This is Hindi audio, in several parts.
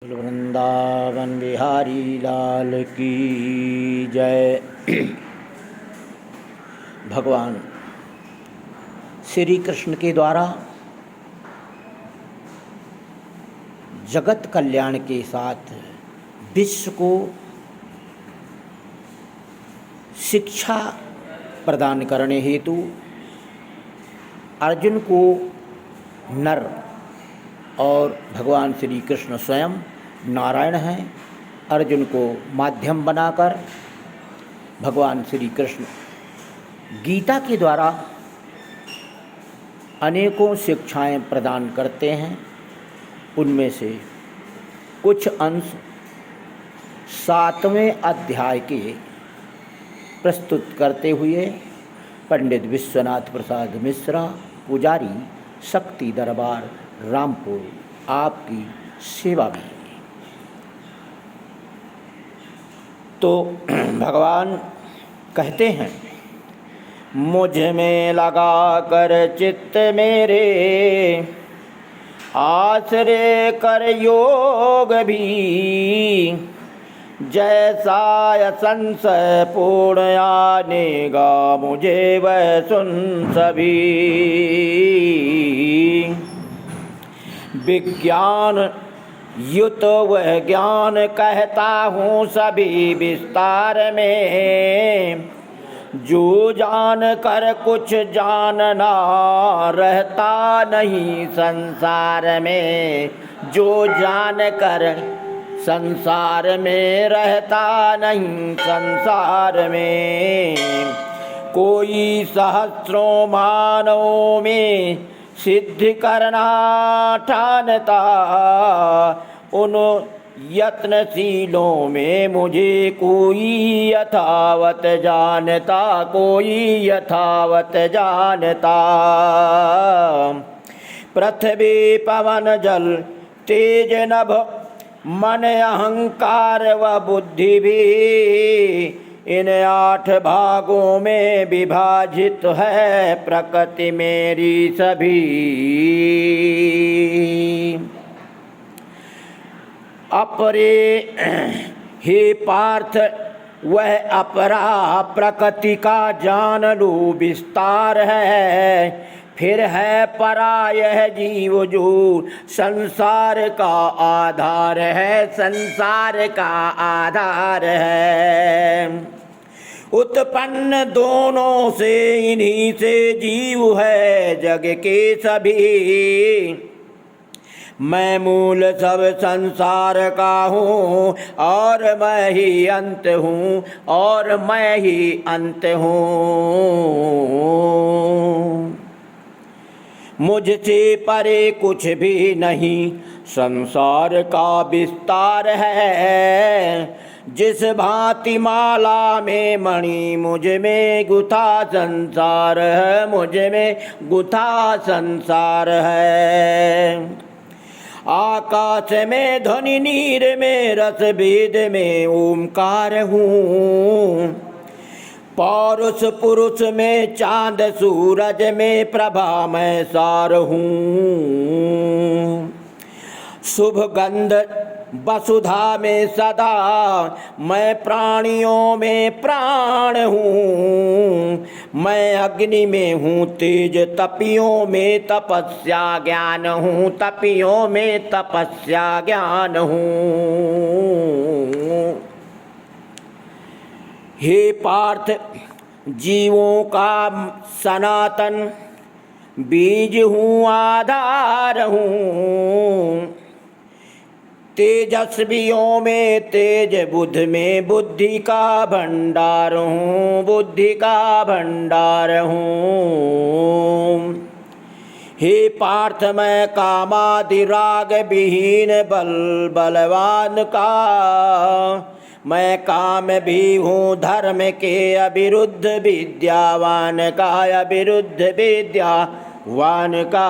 वृंदावन बिहारी लाल की जय। भगवान श्री कृष्ण के द्वारा जगत कल्याण के साथ विश्व को शिक्षा प्रदान करने हेतु अर्जुन को नर और भगवान श्री कृष्ण स्वयं नारायण हैं, अर्जुन को माध्यम बनाकर भगवान श्री कृष्ण गीता के द्वारा अनेकों शिक्षाएं प्रदान करते हैं। उनमें से कुछ अंश 7वें अध्याय के प्रस्तुत करते हुए पंडित विश्वनाथ प्रसाद मिश्रा, पुजारी, शक्ति दरबार, रामपुर, आपकी सेवा में। तो भगवान कहते हैं, मुझ में लगा कर चित्त मेरे, आश्रय कर योग भी, जैसा संशय पूर्ण आनेगा मुझे वह सुन सभी। विज्ञान युत वह ज्ञान कहता हूँ सभी विस्तार में, जो जान कर कुछ जानना रहता नहीं संसार में, जो जान कर संसार में रहता नहीं संसार में। कोई सहस्रों मानवों में सिद्ध करना ठानता, उन यत्नशीलों में मुझे कोई यथावत जानता, कोई यथावत जानता। पृथ्वी पवन जल तेज नभ मन अहंकार व बुद्धि भी, इन 8 भागों में विभाजित है प्रकृति मेरी सभी। अपरे हे पार्थ वह अपरा प्रकृति का जान लो विस्तार है, फिर है परा यह जीव जो संसार का आधार है, संसार का आधार है। उत्पन्न दोनों से इन्हीं से जीव है जग के सभी, मैं मूल सब संसार का हूँ और मैं ही अंत हूँ, और मैं ही अंत हूँ। मुझसे परे कुछ भी नहीं संसार का विस्तार है, जिस भांति माला में मणि मुझ में गुथा संसार है, मुझ में गुथा संसार है। आकाश में ध्वनि, नीर में रस, वेद में ओमकार हूँ, पौरुष पुरुष में चांद, सूरज में प्रभा मैं सार हूँ। शुभ गंध वसुधा में सदा, मैं प्राणियों में प्राण हूँ, मैं अग्नि में हूँ तेज, तपियों में तपस्या ज्ञान हूँ, तपियों में तपस्या ज्ञान हूँ। हे पार्थ जीवों का सनातन बीज हूँ, आधार हूँ, तेजस्वियों में तेज, बुद्ध में बुद्धि का भंडार हूँ, बुद्धि का भंडार हूँ। हे पार्थ मैं कामादि राग विहीन बलवान का, मैं काम भी हूँ धर्म के अविरुद्ध विद्यावान का, अविरुद्ध विद्यावान का।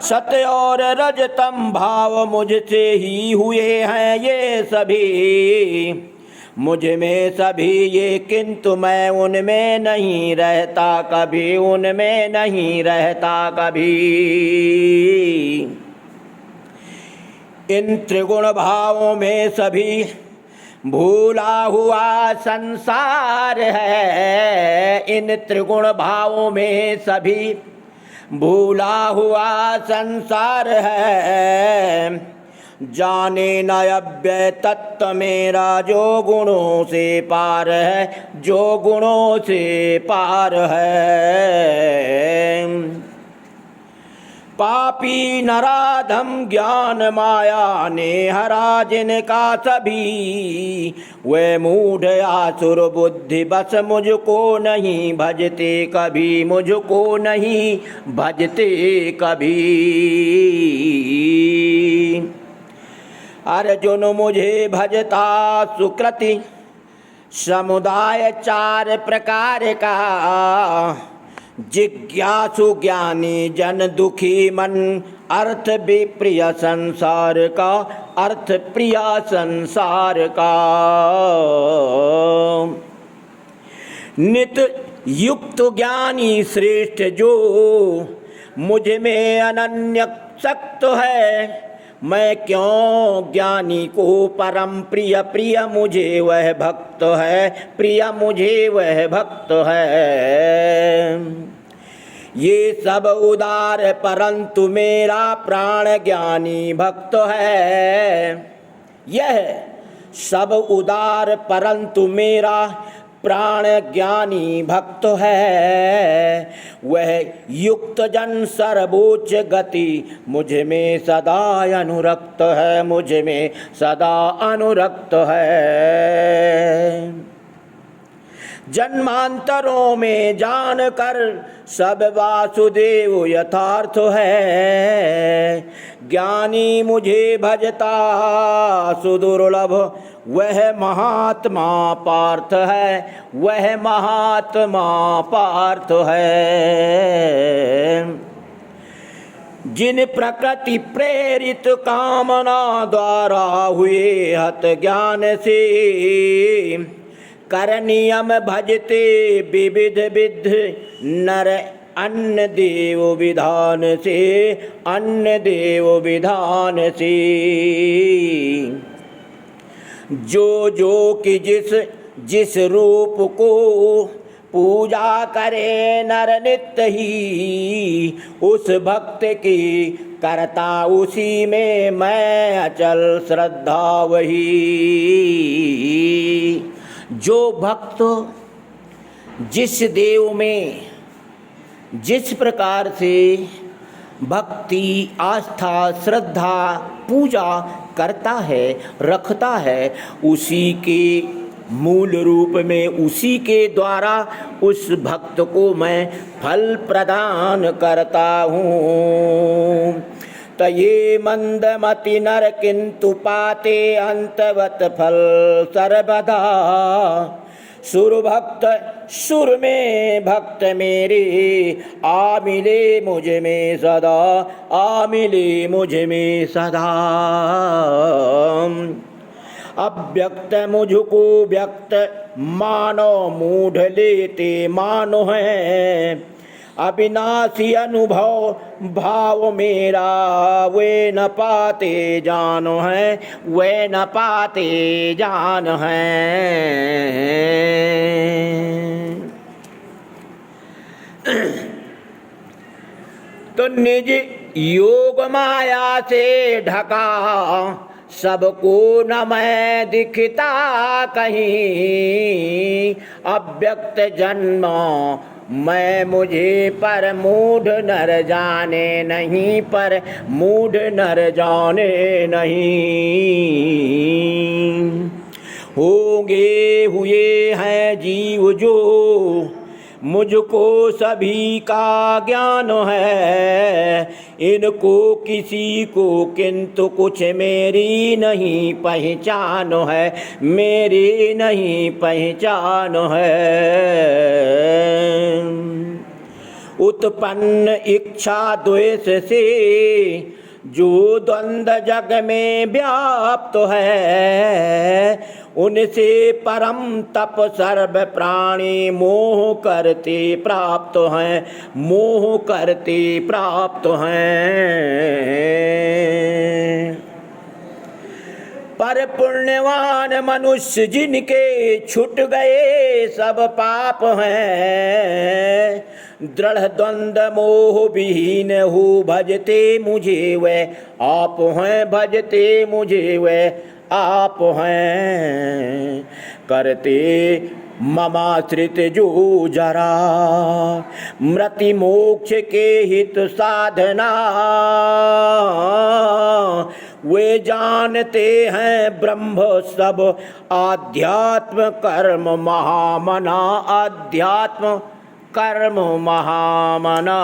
सत्य और रजतम भाव मुझसे ही हुए हैं ये सभी, मुझ में सभी ये, किंतु मैं उनमें नहीं रहता कभी, उनमें नहीं रहता कभी। इन त्रिगुण भावों में सभी भूला हुआ संसार है। इन त्रिगुण भावों में सभी भूला हुआ संसार है। जाने न अव्यय तत्व मेरा जो गुणों से पार है, जो गुणों से पार है। पापी नराधम ज्ञान माया ने हरा जिनका सभी, वे मूढ़ आसुर बुद्धि बस मुझको नहीं भजते कभी, मुझको नहीं भजते कभी। अर्जुन मुझे भजता सुकृति समुदाय चार प्रकार का, जिज्ञासु ज्ञानी जन दुखी मन, अर्थ विप्रिय संसार का, अर्थ प्रिय संसार का। नित युक्त ज्ञानी श्रेष्ठ जो मुझ में अनन्य सक्त है, मैं क्यों ज्ञानी को परम प्रिय, प्रिय मुझे वह भक्त है, प्रिय मुझे वह भक्त है। ये सब उदार परंतु मेरा प्राण ज्ञानी भक्त है। यह सब उदार परंतु मेरा प्राण ज्ञानी भक्त है। वह युक्त जन सर्वोच्च गति मुझ में सदा अनुरक्त है, मुझ में सदा अनुरक्त है। जन्मांतरों में जानकर सब वासुदेव यथार्थ है। ज्ञानी मुझे भजता सुदुर्लभ वह महात्मा पार्थ है, वह महात्मा पार्थ है। जिन प्रकृति प्रेरित कामना द्वारा हुए हत ज्ञान से, कर नियम भजते विविध विध नर अन्न देव विधान से, अन्न देव विधान से। जो जो कि जिस जिस रूप को पूजा करे नर नित्य ही, उस भक्त की करता उसी में मैं अचल श्रद्धा वही। जो भक्त जिस देव में जिस प्रकार से भक्ति आस्था श्रद्धा पूजा करता है रखता है, उसी के मूल रूप में उसी के द्वारा उस भक्त को मैं फल प्रदान करता हूँ। त ये मंदमति नर किंतु पाते अंतवत फल सर्वदा, सुर भक्त सुर में भक्त मेरे, आ मिले मुझ में सदा, आ मिले मुझ में सदा। अव्यक्त मुझको व्यक्त मानो, मूढ़ लेते मानो है। अविनाशी अनुभव भाव मेरा, वे न पाते जानो है, वे न पाते जान है। तो निज योग माया से ढका, सबको न मैं दिखता कहीं। अव्यक्त जन्म मैं मुझे पर मूढ़ नर जाने नहीं, पर मूढ़ नर जाने नहीं। होंगे हुए हैं जीव जो मुझको सभी का ज्ञान है। इनको किसी को किंतु कुछ मेरी नहीं पहचान है, मेरी नहीं पहचान है। उत्पन्न इच्छा द्वेष से जो द्वंद्व जग में व्याप्त है, उनसे परम तप सर्व प्राणी मोह करते प्राप्त हैं, मोह करते प्राप्त हैं। पर पुण्यवान मनुष्य जिनके छूट गए सब पाप हैं, दृढ़ द्वंद्व मोह विहीन हो भजते मुझे वे आप हैं, भजते मुझे वे आप हैं। करते ममाश्रित जो जरा मृति मोक्ष के हित साधना, वे जानते हैं ब्रह्म सब आध्यात्म कर्म महामना, आध्यात्म कर्म महामना।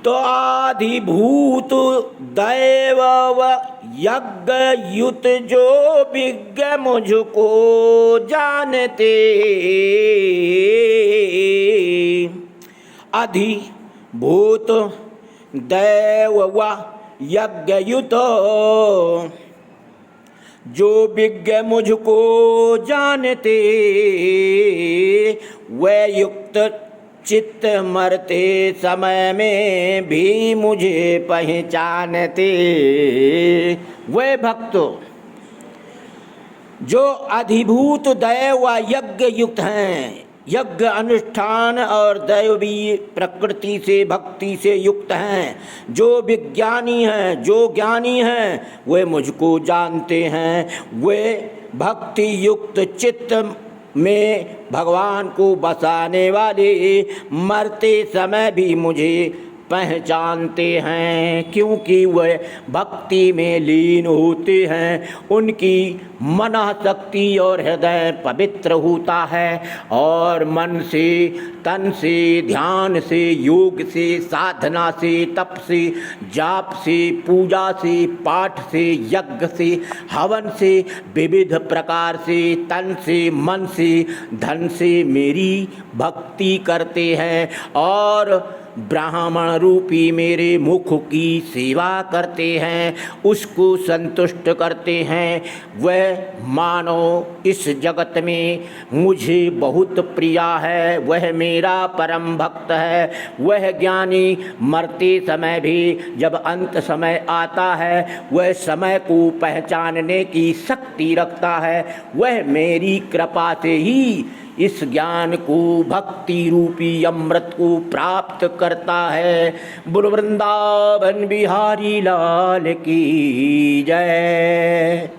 तो आधिभूत दैव व यज्ञ युत जो विज्ञ मुझको जानते, अधिभूत दैव व यज्ञ युत जो विज्ञ मुझको जानते, वे युक्त चित्त मरते समय में भी मुझे पहचानते। वे भक्त जो अधिभूत दैव व यज्ञ युक्त हैं, यज्ञ अनुष्ठान और दैवी प्रकृति से भक्ति से युक्त हैं, जो विज्ञानी हैं, जो ज्ञानी हैं, वे मुझको जानते हैं। वे भक्ति युक्त चित्त में भगवान को बसाने वाले मरते समय भी मुझे पहचानते हैं, क्योंकि वे भक्ति में लीन होते हैं। उनकी मन शक्ति और हृदय पवित्र होता है और मन से, तन से, ध्यान से, योग से, साधना से, तप से, जाप से, पूजा से, पाठ से, यज्ञ से, हवन से, विविध प्रकार से, तन से, मन से, धन से मेरी भक्ति करते हैं और ब्राह्मण रूपी मेरे मुख की सेवा करते हैं, उसको संतुष्ट करते हैं। वह मानो इस जगत में मुझे बहुत प्रिया है, वह मेरा परम भक्त है। वह ज्ञानी मरते समय भी जब अंत समय आता है, वह समय को पहचानने की शक्ति रखता है। वह मेरी कृपा से ही इस ज्ञान को, भक्ति रूपी अमृत को प्राप्त करता है। बोल वृंदावन बिहारी लाल की जय।